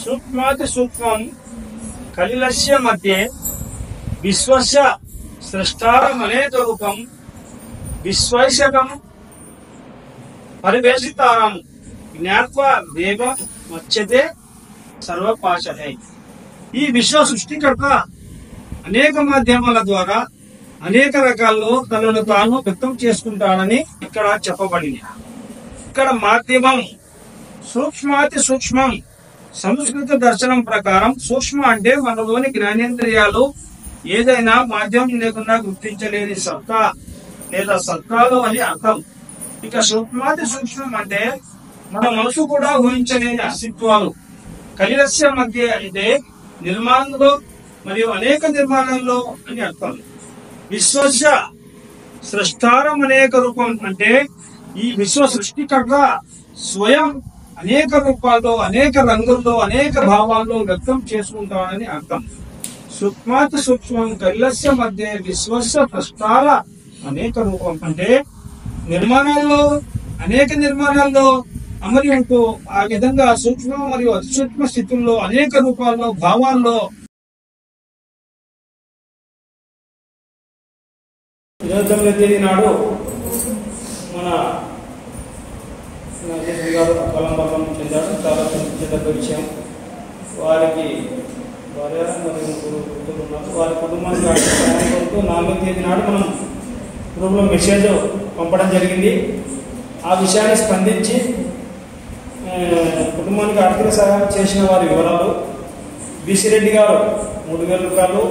सूक्ष्माति सूक्ष्मं कलिलस्य मध्ये विश्वस्य सृष्टारमनेकरूपं विश्वैषकं परिवेशितारं ज्ञात्वा वेगमुच्यते सर्वपाशः। ఈ విశ్వ సృష్టికర్త అనేక మాధ్యమాల ద్వారా అనేక రకాల్లో తనను తాను వ్యక్తం చేసుకుంటాడని ఇక్కడ చెప్పబడింది. ఇక్కడ మాధ్యమం సూక్ష్మాతి సూక్ష్మం. సంస్కృత దర్శనం ప్రకారం సూక్ష్మ అంటే మనలోని జ్ఞానేంద్రియాలు ఏదైనా మాధ్యమం లేకుండా గుర్తించలేని సత్తా లేదా సత్తాలు అని అర్థం. ఇక సూక్ష్మాతి సూక్ష్మం అంటే మన మనసు కూడా ఊహించలేని అస్తిత్వాలు. కలిలస్య మధ్య అంటే నిర్మాణంలో మరియు అనేక నిర్మాణంలో అని అర్థం. విశ్వస్య సృష్టారం అనేక రూపం అంటే ఈ విశ్వ సృష్టికర్త స్వయం అనేక రూపాల్లో అనేక రంగుల్లో అనేక భావాల్లో వ్యక్తం చేసుకుంటాడని అర్థం. సూక్ష్మాతి సూక్ష్మం కైలస్య మధ్య విశ్వస్య సృష్టాల అనేక రూపం అంటే నిర్మాణాల్లో అనేక నిర్మాణాల్లో అమరి ఉంటూ ఆ విధంగా సూక్ష్మ మరియు అతి సూక్ష్మ స్థితుల్లో అనేక రూపాల్లో భావాల్లో 29వ తేదీ నాడు మన గారు కొలంబరం చెందాడు. చాలా సంతోషదగ్గ విషయం. వారికి భార్య మరియు ముగ్గురు కూతురు ఉన్నారు. వారి కుటుంబానికి సహాయం కోరుతూ 4వ తేదీ నాడు మనం గ్రూప్లో మెసేజ్ పంపడం జరిగింది. ఆ విషయాన్ని స్పందించి కుటుంబానికి ఆర్థిక సహాయం చేసిన వారి వివరాలు: బీసీ రెడ్డి గారు 3,000 రూపాయలు,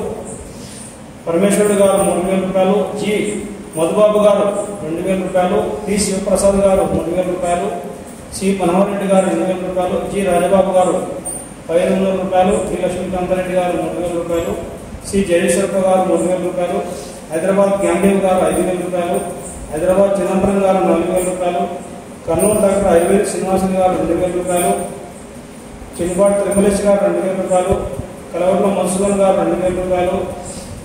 పరమేశ్వరుడు గారు 3,000 రూపాయలు, జి మధుబాబు గారు 2,000 రూపాయలు, పి శివప్రసాద్ గారు 3,000 రూపాయలు, సి మనోహర్ రెడ్డి గారు 2,000 రూపాయలు, జి రాజబాబు గారు 1,500 రూపాయలు, పి లక్ష్మీకాంతారెడ్డి గారు 3,000 రూపాయలు, సి జయేశ్వరరావు గారు 3,000 రూపాయలు, హైదరాబాద్ జ్ఞానదేవ్ గారు 5,000 రూపాయలు, హైదరాబాద్ చిదంబరం గారు 4,000 రూపాయలు, కర్నూలు డాక్టర్ ఐవేరి శ్రీనివాసన్ గారు 2,000 రూపాయలు, చిన్నపాటి త్రిమలేష్ గారు 2,000 రూపాయలు, కలవట్ల మధుసూదన్ గారు 2,000 రూపాయలు,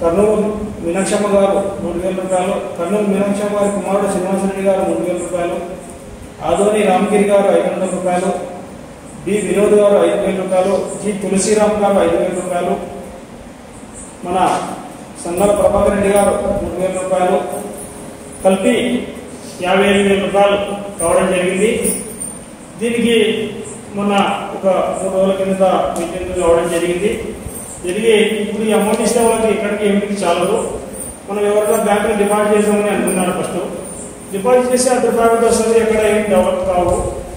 కర్నూలు మీనాక్షమ్మ గారు 3,000 రూపాయలు, కర్నూలు మీనాక్షమ్మ గారి కుమారుడు శ్రీనివాసరెడ్డి గారు 3,000 రూపాయలు, ఆదోని రామగిరి గారు 500 రూపాయలు, బి వినోద్ గారు 5,000 రూపాయలు, జి తులసిరామ్ గారు 5,000 రూపాయలు, మన సంగల ప్రభాకర్ రెడ్డి గారు 3,000 రూపాయలు, కలిపి 55,000 రూపాయలు కావడం జరిగింది. దీనికి మొన్న ఒక 3 రోజుల కింద మీటింగ్ కావడం జరిగింది. ఇప్పుడు ఈ అమౌంట్ ఇస్తే వాళ్ళకి ఇక్కడికి ఏమిటి చాలదు, మనం ఎవరైనా బ్యాంకులో డిపాజిట్ చేసామని అనుకున్నారు. ఫస్ట్ డిపాజిట్ చేసి అంత ప్రాఫిట్ వస్తుంది, ఎక్కడ ఏమి డెవలప్ కావు,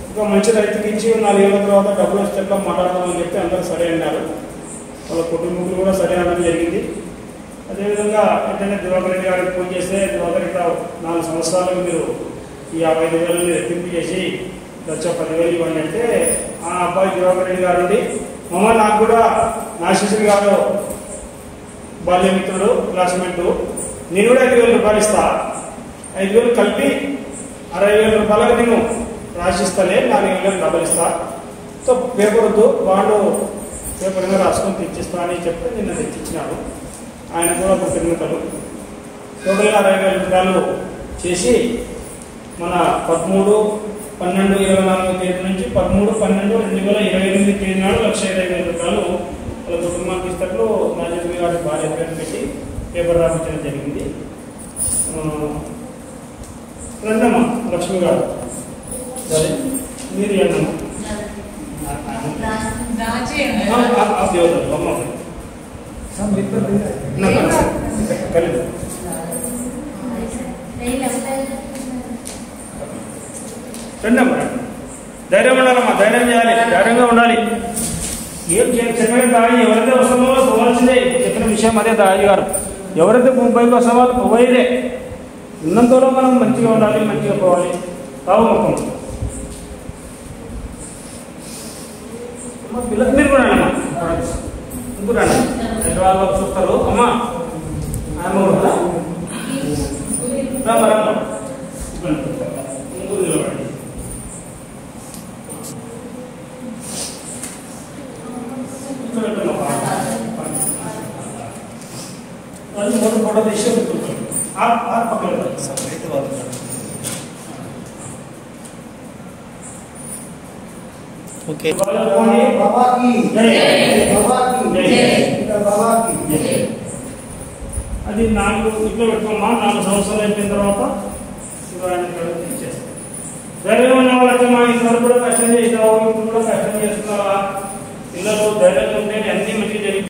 ఇంకా మంచి రైతుకి ఇచ్చి 4 ఏళ్ళ తర్వాత డబ్బులు వస్తే ఎట్లా మాట్లాడదామని చెప్పి అందరూ సరే అన్నారు. వాళ్ళ కుటుంబీకులు కూడా సరే అనడం జరిగింది. అదేవిధంగా వెంటనే దివాకర్ రెడ్డి గారికి ఫోన్ చేస్తే, దివాకర్ రెడ్డి 4 సంవత్సరాలకు మీరు ఈ 55,000 రెట్టింపు చేసి వచ్చే 10,000 ఇవ్వండి అంటే ఆ అబ్బాయి దివాకర్ రెడ్డి గారు ఉండి మమ్మ నాకు కూడా నా శిశుడు గారు బాల్యమిత్రుడు క్లాస్మేట్ నేను కూడా 5,000 రూపాయలు ఇస్తా 5,000 కలిపి 60,000 రూపాయలకు నేను రాసిస్తాలే 4,000 డబ్బులు ఇస్తా సో పేపర్ వద్దు వాళ్ళు పేపర్ మీద రాసుకొని తెచ్చిస్తా అని చెప్తే నిన్న తెచ్చిచ్చినాడు ఆయన కూడా కృతజ్ఞతలు టోటల్గా 60,000 రూపాయలు చేసి మన 13/12/24 తేదీ నుంచి 13/12/2028 తేదీ నాడు 1,50,000 రూపాయలు వాళ్ళ కుటుంబానికి ఇస్తట్లు మాజీ గారి భార్య పేరు పెట్టి పేపర్ రాపించడం జరిగింది. రండమ్మ లక్ష్మి గారు సరే మీరు అన్నమ్మ దేవతలు అమ్మ కలిపి రండమ్మ ధైర్యం ఉండాలమ్మా ధైర్యం చేయాలి ధైర్యంగా ఉండాలి ఏం చెప్పిన దాడి ఎవరైతే వస్తామో పోవాల్సిందే చెప్పిన విషయం అదే దాడి గారు ఎవరైతే ముంబైకి వస్తామో పోయేదే ఉన్నంతలో మనం మంచిగా ఉండాలి మంచిగా పోవాలి కావు మొక్కం మీరు కూడా అమ్మా ఇంకూ రండి హైదరాబాద్లో చూస్తారు అమ్మా అమ్మ కూడా రామ్మ ఇంకూ నిలబడండి फोटो दीजिए आप पकड़ ओके बाबा की जय बाबा की जय बाबा की जय అది 4 ఇట్లా పెట్టుకోమా 4 సంవత్సరాలు అయిపోయిన తర్వాత శివారాయణ ఇచ్చేస్తాం ధైర్యం ఉన్న వాళ్ళకి మా ఇంట్లో కూడా కష్టం చేసినావు ఇప్పుడు కూడా కష్టం చేస్తున్నావా పిల్లలు ధైర్యంగా ఉంటే అన్ని మంచిగా జరిగి